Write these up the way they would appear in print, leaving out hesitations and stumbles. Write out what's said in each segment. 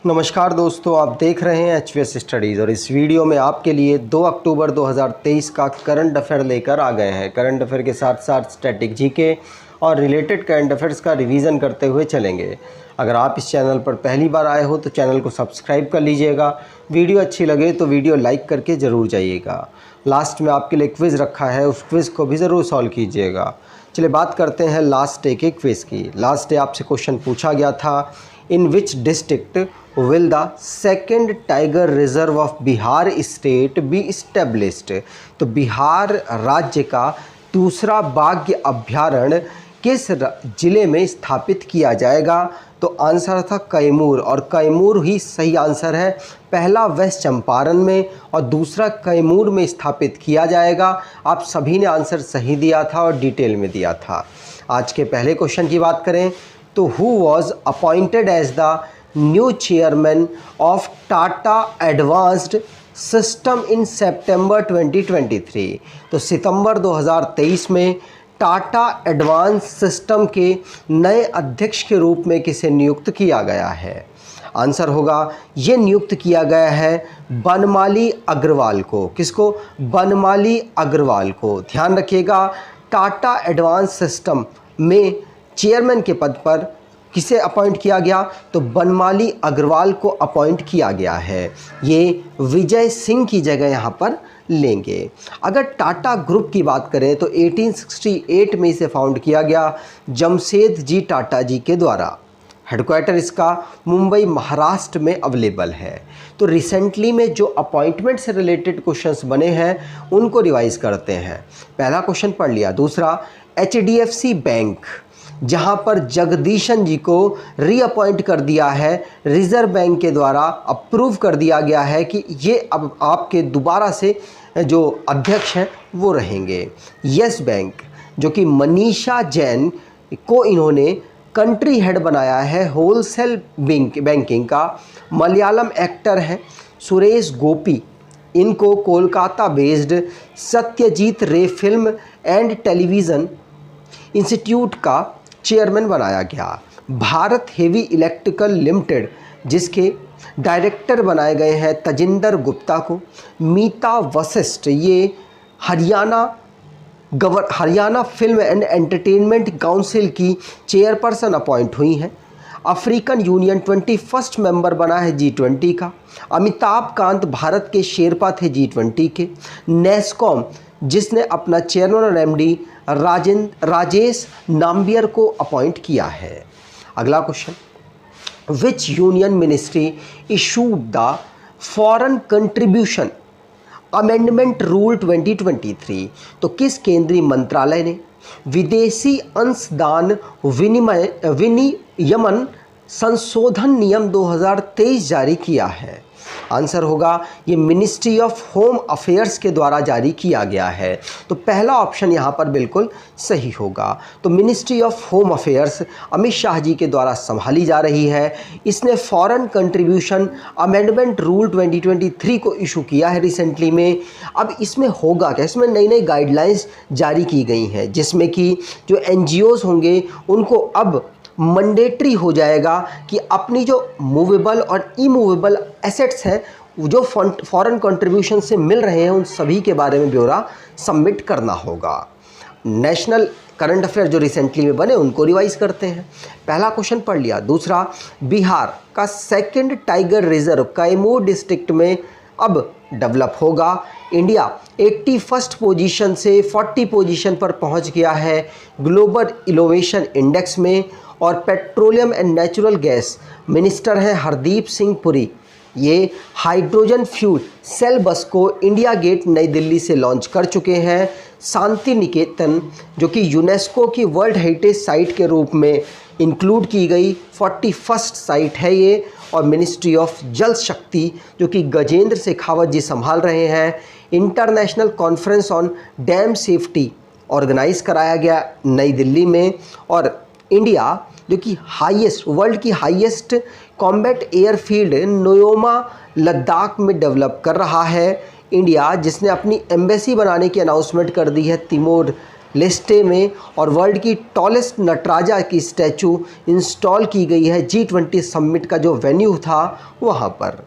नमस्कार दोस्तों, आप देख रहे हैं HVS स्टडीज़ और इस वीडियो में आपके लिए 2 अक्टूबर 2023 का करंट अफेयर लेकर आ गए हैं। करंट अफेयर के साथ साथ स्टैटिक जीके और रिलेटेड करंट अफेयर्स का रिवीजन करते हुए चलेंगे। अगर आप इस चैनल पर पहली बार आए हो तो चैनल को सब्सक्राइब कर लीजिएगा। वीडियो अच्छी लगे तो वीडियो लाइक करके ज़रूर जाइएगा। लास्ट में आपके लिए क्विज़ रखा है, उस क्विज़ को भी ज़रूर सॉल्व कीजिएगा। चलिए बात करते हैं लास्ट डे के क्विज़ की। लास्ट डे आपसे क्वेश्चन पूछा गया था, in which district will the second tiger reserve of Bihar state be established। तो बिहार राज्य का दूसरा बाघ अभ्यारण्य किस जिले में स्थापित किया जाएगा? तो आंसर था कैमूर, और कैमूर ही सही आंसर है। पहला वेस्ट चंपारण में और दूसरा कैमूर में स्थापित किया जाएगा। आप सभी ने आंसर सही दिया था और डिटेल में दिया था। आज के पहले क्वेश्चन की बात करें तो who was appointed as the new chairman of Tata advanced system in September 2023। तो सितंबर 2023 में टाटा एडवांस सिस्टम के नए अध्यक्ष के रूप में किसे नियुक्त किया गया है? आंसर होगा ये नियुक्त किया गया है बनमाली अग्रवाल को। किसको? बनमाली अग्रवाल को। ध्यान रखिएगा, टाटा एडवांस सिस्टम में चेयरमैन के पद पर किसे अपॉइंट किया गया? तो बनमाली अग्रवाल को अपॉइंट किया गया है। ये विजय सिंह की जगह यहाँ पर लेंगे। अगर टाटा ग्रुप की बात करें तो 1868 में इसे फाउंड किया गया जमशेद जी टाटा जी के द्वारा। हेडक्वार्टर इसका मुंबई महाराष्ट्र में अवेलेबल है। तो रिसेंटली में जो अपॉइंटमेंट से रिलेटेड क्वेश्चंस बने हैं उनको रिवाइज करते हैं। पहला क्वेश्चन पढ़ लिया। दूसरा, HDFC बैंक जहां पर जगदीशन जी को रीअपॉइंट कर दिया है रिजर्व बैंक के द्वारा, अप्रूव कर दिया गया है कि ये अब आपके दोबारा से जो अध्यक्ष हैं वो रहेंगे। यस बैंक जो कि मनीषा जैन को इन्होंने कंट्री हेड बनाया है होलसेल बैंकिंग का। मलयालम एक्टर हैं सुरेश गोपी, इनको कोलकाता बेस्ड सत्यजीत रे फिल्म एंड टेलीविज़न इंस्टीट्यूट का चेयरमैन बनाया गया। भारत हेवी इलेक्ट्रिकल लिमिटेड जिसके डायरेक्टर बनाए गए हैं तजिंदर गुप्ता को। मीता वशिष्ठ ये Haryana film and entertainment council की चेयरपर्सन अपॉइंट हुई हैं। अफ्रीकन यूनियन 21st मेंबर बना है G20 का। अमिताभ कांत भारत के शेरपा थे G20 के। नेस्कॉम जिसने अपना चेयरमैन और MD राजेश नाम्बियर को अपॉइंट किया है। अगला question, which union ministry issued the foreign contribution amendment rule 2023। तो किस केंद्रीय मंत्रालय ने विदेशी अंशदान विनियमन संशोधन नियम 2023 जारी किया है? आंसर होगा ये मिनिस्ट्री ऑफ होम अफेयर्स के द्वारा जारी किया गया है। तो पहला ऑप्शन यहाँ पर बिल्कुल सही होगा। तो ministry of home affairs Amit Shah ji के द्वारा संभाली जा रही है। इसने फॉरेन कंट्रीब्यूशन अमेंडमेंट रूल 2023 को इशू किया है रिसेंटली में। अब इसमें होगा क्या? इसमें नई नई गाइडलाइंस जारी की गई हैं जिसमें कि जो NGOs होंगे उनको अब मैंडेटरी हो जाएगा कि अपनी जो मूवेबल और इमूवेबल एसेट्स हैं जो फॉरेन कंट्रीब्यूशन से मिल रहे हैं उन सभी के बारे में ब्यौरा सबमिट करना होगा। नेशनल करंट अफेयर जो रिसेंटली में बने उनको रिवाइज करते हैं। पहला क्वेश्चन पढ़ लिया। दूसरा, बिहार का second tiger reserve Kaimur district में अब डेवलप होगा। इंडिया 81st पोजीशन से 40 पोजीशन पर पहुंच गया है ग्लोबल इनोवेशन इंडेक्स में। और petroleum and natural gas minister हैं हरदीप सिंह पुरी। ये हाइड्रोजन फ्यूल सेल बस को इंडिया गेट नई दिल्ली से लॉन्च कर चुके हैं। शांति निकेतन जो कि यूनेस्को की वर्ल्ड हेरिटेज साइट के रूप में इंक्लूड की गई 41st साइट है ये। और मिनिस्ट्री ऑफ जल शक्ति जो कि गजेंद्र शेखावत जी संभाल रहे हैं। International conference on dam safety organise कराया गया नई दिल्ली में। और इंडिया जो कि वर्ल्ड की हाईएस्ट कॉम्बैट एयरफील्ड नोयोमा लद्दाख में डेवलप कर रहा है। इंडिया जिसने अपनी एम्बेसी बनाने की अनाउंसमेंट कर दी है तिमोर लेस्टे में, और वर्ल्ड की टॉलेस्ट नटराजा की स्टैचू इंस्टॉल की गई है G20 समिट का जो वेन्यू था वहाँ पर।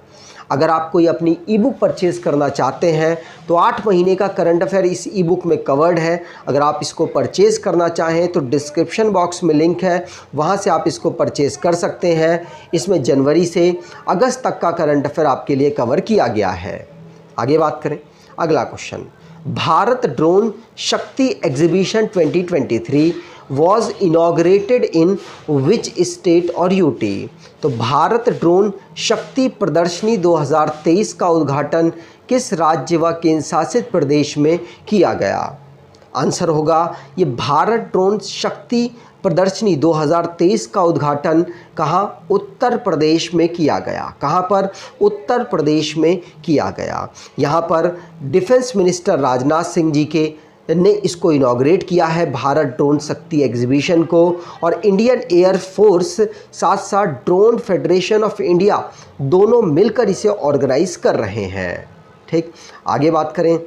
अगर आप कोई अपनी ई बुक परचेज़ करना चाहते हैं तो 8 महीने का करंट अफेयर इस ई बुक में कवर्ड है। अगर आप इसको परचेज़ करना चाहें तो डिस्क्रिप्शन बॉक्स में लिंक है, वहाँ से आप इसको परचेज़ कर सकते हैं। इसमें जनवरी से अगस्त तक का करंट अफेयर आपके लिए कवर किया गया है। आगे बात करें, अगला क्वेश्चन, भारत ड्रोन शक्ति exhibition 2023 was inaugurated in which state और यूटी। तो भारत ड्रोन शक्ति प्रदर्शनी 2023 का उद्घाटन किस राज्य व केंद्र शासित प्रदेश में किया गया? आंसर होगा ये भारत ड्रोन शक्ति प्रदर्शनी 2023 का उद्घाटन कहाँ? उत्तर प्रदेश में किया गया। कहाँ पर? उत्तर प्रदेश में किया गया। यहाँ पर डिफेंस मिनिस्टर राजनाथ सिंह जी के ने इसको इनॉग्रेट किया है, भारत ड्रोन शक्ति एग्जीबिशन को, और इंडियन एयर फोर्स साथ साथ ड्रोन फेडरेशन ऑफ इंडिया दोनों मिलकर इसे ऑर्गेनाइज कर रहे हैं। ठीक, आगे बात करें,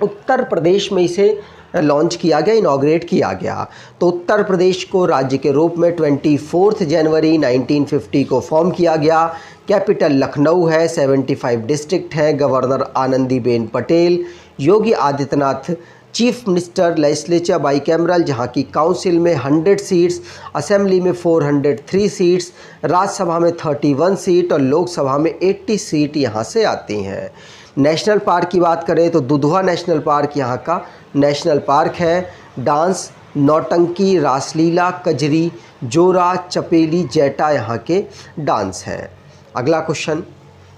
उत्तर प्रदेश में इसे लॉन्च किया गया, इनॉग्रेट किया गया। तो उत्तर प्रदेश को राज्य के रूप में 24 जनवरी 1950 को फॉर्म किया गया। कैपिटल लखनऊ है, 75 डिस्ट्रिक्ट हैं, governor Anandiben Patel, Yogi Adityanath chief minister, legislature bicameral जहाँ की काउंसिल में 100 सीट्स, असेंबली में 403 सीट्स, राज्यसभा में 31 सीट और लोकसभा में 80 सीट यहाँ से आती हैं। नेशनल पार्क की बात करें तो दुधवा नेशनल पार्क यहाँ का नेशनल पार्क है। डांस नौटंकी, रासलीला, कजरी, जोरा, चपेली, जैटा यहाँ के डांस हैं। अगला question,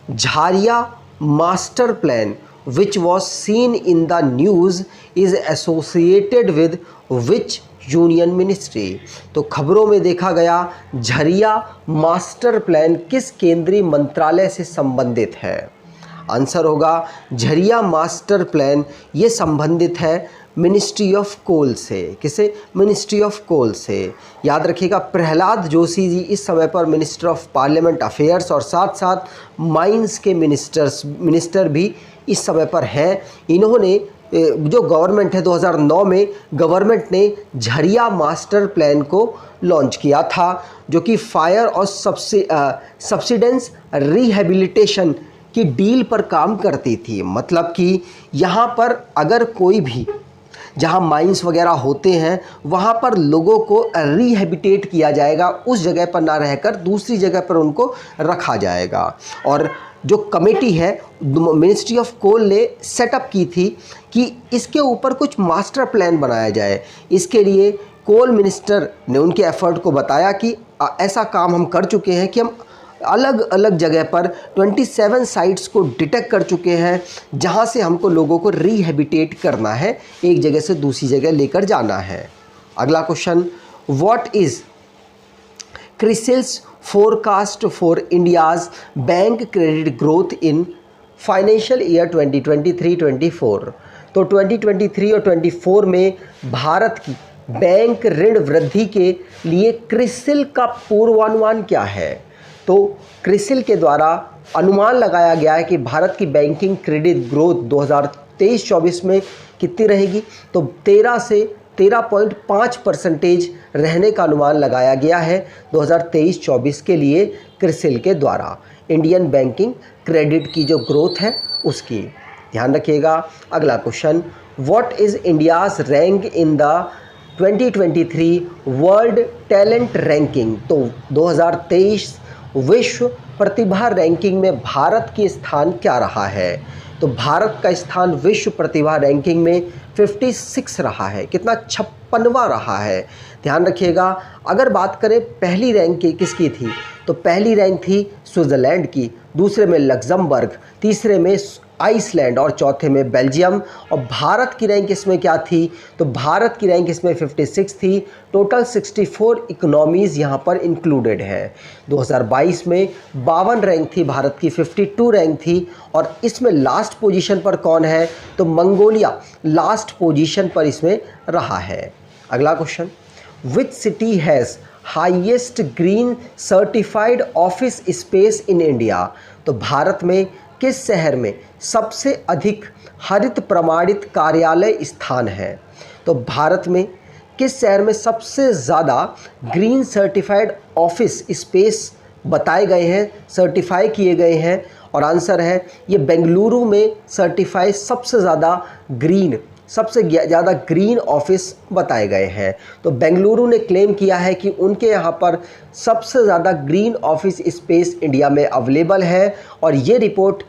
Jharia master plan which was seen in the news is associated with which union ministry. तो खबरों में देखा गया झरिया मास्टर प्लान किस केंद्रीय मंत्रालय से संबंधित है? आंसर होगा झरिया मास्टर प्लान ये संबंधित है मिनिस्ट्री ऑफ कोल से। किसे? मिनिस्ट्री ऑफ कोल से। याद रखिएगा प्रहलाद जोशी जी इस समय पर मिनिस्टर ऑफ पार्लियामेंट अफेयर्स और साथ साथ माइंस के मिनिस्टर भी इस समय पर हैं। इन्होंने जो गवर्नमेंट है 2009 में गवर्नमेंट ने झरिया मास्टर प्लान को लॉन्च किया था, जो कि फायर और सब्सिडेंस रिहेबिलिटेशन की डील पर काम करती थी। मतलब कि यहाँ पर अगर कोई भी जहाँ माइंस वगैरह होते हैं वहाँ पर लोगों को रिहेबिटेट किया जाएगा, उस जगह पर ना रहकर दूसरी जगह पर उनको रखा जाएगा। और जो कमेटी है मिनिस्ट्री ऑफ कोल ने सेटअप की थी कि इसके ऊपर कुछ मास्टर प्लान बनाया जाए। इसके लिए कोल मिनिस्टर ने उनके एफर्ट को बताया कि ऐसा काम हम कर चुके हैं कि हम अलग अलग जगह पर 27 साइट्स को डिटेक्ट कर चुके हैं जहां से हमको लोगों को रिहेबिटेट करना है, एक जगह से दूसरी जगह लेकर जाना है। अगला question, what is CRISIL's forecast for India's bank credit growth in financial year 2023-24। तो 2023 और 24 में भारत की बैंक ऋण वृद्धि के लिए क्रिसिल का पूर्वानुमान क्या है? तो क्रिसिल के द्वारा अनुमान लगाया गया है कि भारत की बैंकिंग क्रेडिट ग्रोथ 2023-24 में कितनी रहेगी? तो 13 से 13.5% रहने का अनुमान लगाया गया है 2023-24 के लिए क्रिसिल के द्वारा, इंडियन बैंकिंग क्रेडिट की जो ग्रोथ है उसकी। ध्यान रखिएगा। अगला question, what is India's rank in the 2023 world talent ranking? तो 2023 विश्व प्रतिभा रैंकिंग में भारत की स्थान क्या रहा है? तो भारत का स्थान विश्व प्रतिभा रैंकिंग में 56 रहा है। कितना? 56वां रहा है। ध्यान रखिएगा। अगर बात करें पहली रैंक किसकी थी, तो पहली रैंक थी स्विट्ज़रलैंड की, दूसरे में लग्जमबर्ग, तीसरे में आइसलैंड और चौथे में बेल्जियम। और भारत की रैंक इसमें क्या थी? तो भारत की रैंक इसमें 56 थी। टोटल 64 इकोनॉमीज़ यहाँ पर इंक्लूडेड है। 2022 में 52 रैंक थी भारत की, 52 रैंक थी। और इसमें लास्ट पोजीशन पर कौन है? तो मंगोलिया लास्ट पोजीशन पर इसमें रहा है। अगला question, which city has highest green certified office space in India? तो भारत में किस शहर में सबसे अधिक हरित प्रमाणित कार्यालय स्थान है? तो भारत में किस शहर में सबसे ज़्यादा ग्रीन सर्टिफाइड ऑफिस स्पेस बताए गए हैं, सर्टिफाई किए गए हैं? और आंसर है ये बेंगलुरु में सर्टिफाई सबसे ज़्यादा ग्रीन ऑफिस बताए गए हैं। तो बेंगलुरु ने क्लेम किया है कि उनके यहाँ पर सबसे ज़्यादा ग्रीन ऑफिस स्पेस इंडिया में अवेलेबल है। और ये रिपोर्ट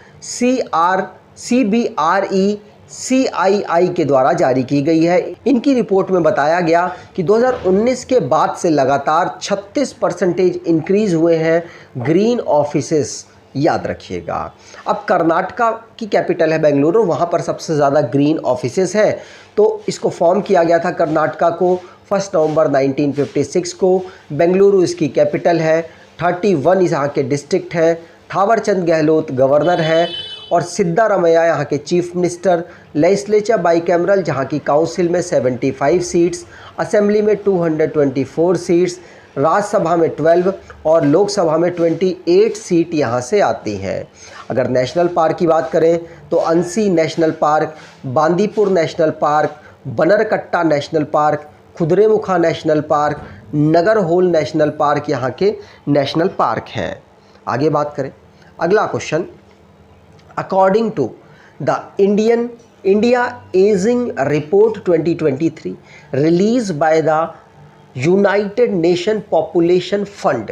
CBRE-CII के द्वारा जारी की गई है। इनकी रिपोर्ट में बताया गया कि 2019 के बाद से लगातार 36% इंक्रीज़ हुए हैं ग्रीन ऑफिसेस। याद रखिएगा। अब कर्नाटका की कैपिटल है बेंगलुरु, वहाँ पर सबसे ज़्यादा ग्रीन ऑफिसेस हैं। तो इसको फॉर्म किया गया था कर्नाटका को 1 नवंबर 1956 को। बेंगलुरु इसकी कैपिटल है। 31 यहाँ के डिस्ट्रिक्ट हैं। थावरचंद गहलोत गवर्नर हैं और सिद्धारमैया यहाँ के चीफ मिनिस्टर। लेजिस्लेचर बाइकैमरल, जहाँ की काउंसिल में 75 सीट्स, असेंबली में 224 सीट्स, राज्यसभा में 12 और लोकसभा में 28 सीट यहाँ से आती हैं। अगर नेशनल पार्क की बात करें तो Anshi national park, Bandipur national park, Bannerghatta national park, Kudremukh national park, Nagarhole national park यहाँ के नेशनल पार्क हैं। आगे बात करें, अगला question, according to the India ageing report 2023 release by the United Nations Population Fund,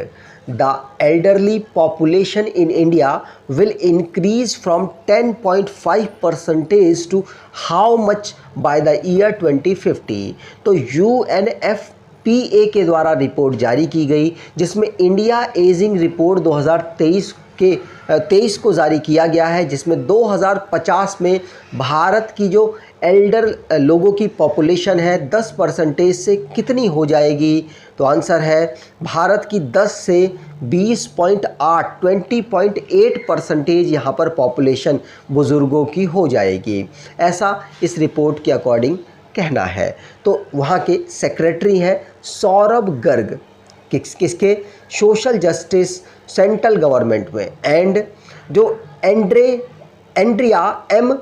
the elderly population in India will increase from 10.5% to how much by the year 2050? तो UNFPA के द्वारा report जारी की गई, जिसमें इंडिया एजिंग रिपोर्ट 2023 को जारी किया गया है, जिसमें 2050 में भारत की जो एल्डर लोगों की पॉपुलेशन है 10% से कितनी हो जाएगी? तो आंसर है भारत की 10 से 20.8 यहाँ पर पॉपुलेशन बुज़ुर्गों की हो जाएगी, ऐसा इस रिपोर्ट के अकॉर्डिंग कहना है। तो वहाँ के सेक्रेटरी हैं सौरभ गर्ग, किसके सोशल जस्टिस सेंट्रल गवर्नमेंट में, एंड जो एंड्रिया एम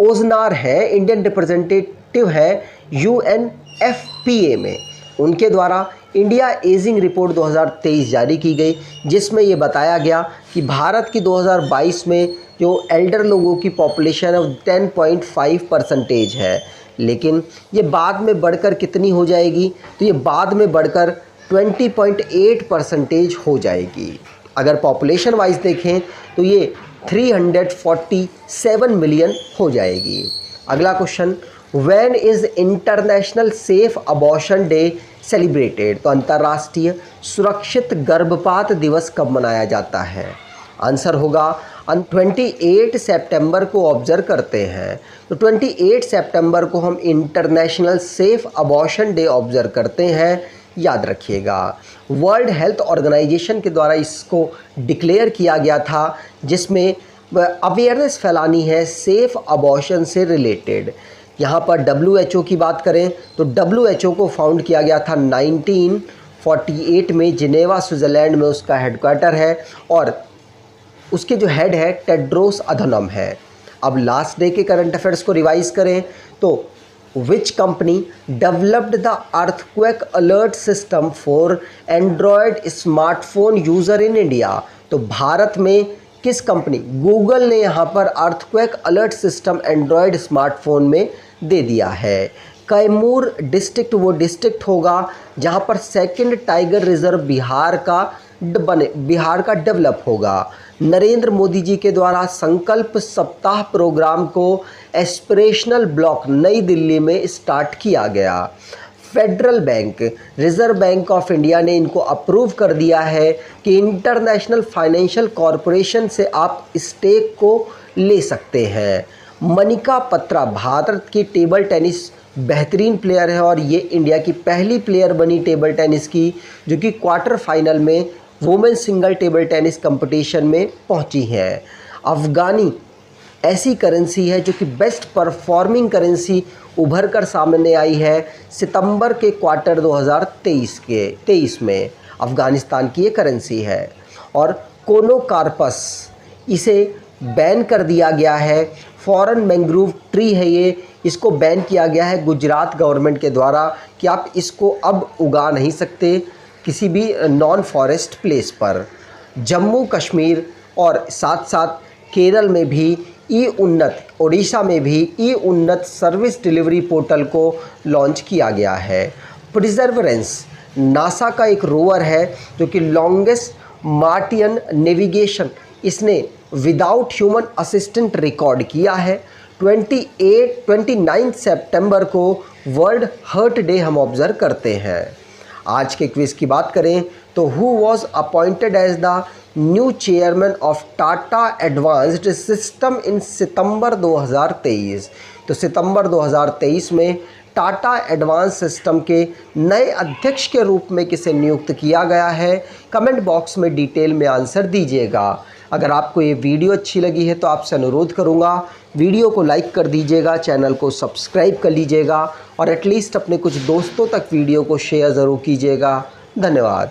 ओजनार है, इंडियन रिप्रेजेंटेटिव है UNFPA में, उनके द्वारा इंडिया एजिंग रिपोर्ट 2023 जारी की गई, जिसमें ये बताया गया कि भारत की 2022 में जो एल्डर लोगों की पॉपुलेशन है 10.5% है, लेकिन ये बाद में बढ़कर कितनी हो जाएगी? तो ये बाद में बढ़कर 20.8% हो जाएगी। अगर पॉपुलेशन वाइज देखें तो ये 347 मिलियन हो जाएगी। अगला question, when is international safe abortion day celebrated? तो अंतर्राष्ट्रीय सुरक्षित गर्भपात दिवस कब मनाया जाता है? आंसर होगा 28 सितंबर को ऑब्जर्व करते हैं। तो 28 सितंबर को हम international safe abortion day observe करते हैं, याद रखिएगा। वर्ल्ड हेल्थ ऑर्गेनाइजेशन के द्वारा इसको डिक्लेयर किया गया था, जिसमें अवेयरनेस फैलानी है सेफ अबॉर्शन से रिलेटेड। यहाँ पर WHO की बात करें तो WHO को फाउंड किया गया था 1948 में, जिनेवा स्विट्ज़रलैंड में उसका हेडक्वार्टर है और उसके जो हेड है टेड्रोस अधनम है। अब लास्ट डे के करंट अफेयर्स को रिवाइज करें तो Which company developed the earthquake alert system for Android smartphone user in India? तो भारत में किस कंपनी, गूगल ने यहाँ पर earthquake alert system Android smartphone में दे दिया है। कैमूर डिस्ट्रिक्ट वो डिस्ट्रिक्ट होगा जहाँ पर सेकंड टाइगर रिजर्व बिहार का डेवलप होगा। नरेंद्र मोदी जी के द्वारा संकल्प सप्ताह प्रोग्राम को एस्पिरेशनल ब्लॉक नई दिल्ली में स्टार्ट किया गया। Federal bank, reserve bank of India ने इनको अप्रूव कर दिया है कि इंटरनेशनल फाइनेंशियल कॉरपोरेशन से आप स्टेक को ले सकते हैं। मनिका बत्रा भारत की टेबल टेनिस बेहतरीन प्लेयर है और ये इंडिया की पहली प्लेयर बनी टेबल टेनिस की जो कि क्वार्टर फाइनल में women single table tennis competition में पहुंची है। अफगानी ऐसी करेंसी है जो कि बेस्ट परफॉर्मिंग करेंसी उभर कर सामने आई है सितंबर के क्वार्टर 2023 में। अफ़गानिस्तान की ये करेंसी है और कोनोकार्पस इसे बैन कर दिया गया है फॉरेन मैंग्रोव ट्री है ये, इसको बैन किया गया है गुजरात गवर्नमेंट के द्वारा कि आप इसको अब उगा नहीं सकते किसी भी नॉन फॉरेस्ट प्लेस पर। जम्मू कश्मीर और साथ साथ केरल में भी ई उन्नत, ओडिशा में भी ई उन्नत सर्विस डिलीवरी पोर्टल को लॉन्च किया गया है। परसेवरेंस नासा का एक रोवर है जो कि लॉन्गेस्ट मार्टियन नेविगेशन इसने विदाउट ह्यूमन असिस्टेंट रिकॉर्ड किया है। 29 सितंबर को वर्ल्ड हर्ट डे हम ऑब्जर्व करते हैं। आज के क्विज की बात करें तो who was appointed as the new chairman of Tata advanced system in September 2023। तो सितंबर 2023 में टाटा एडवांस सिस्टम के नए अध्यक्ष के रूप में किसे नियुक्त किया गया है, कमेंट बॉक्स में डिटेल में आंसर दीजिएगा। अगर आपको ये वीडियो अच्छी लगी है तो आपसे अनुरोध करूँगा वीडियो को लाइक कर दीजिएगा, चैनल को सब्सक्राइब कर लीजिएगा और एटलीस्ट अपने कुछ दोस्तों तक वीडियो को शेयर ज़रूर कीजिएगा। धन्यवाद।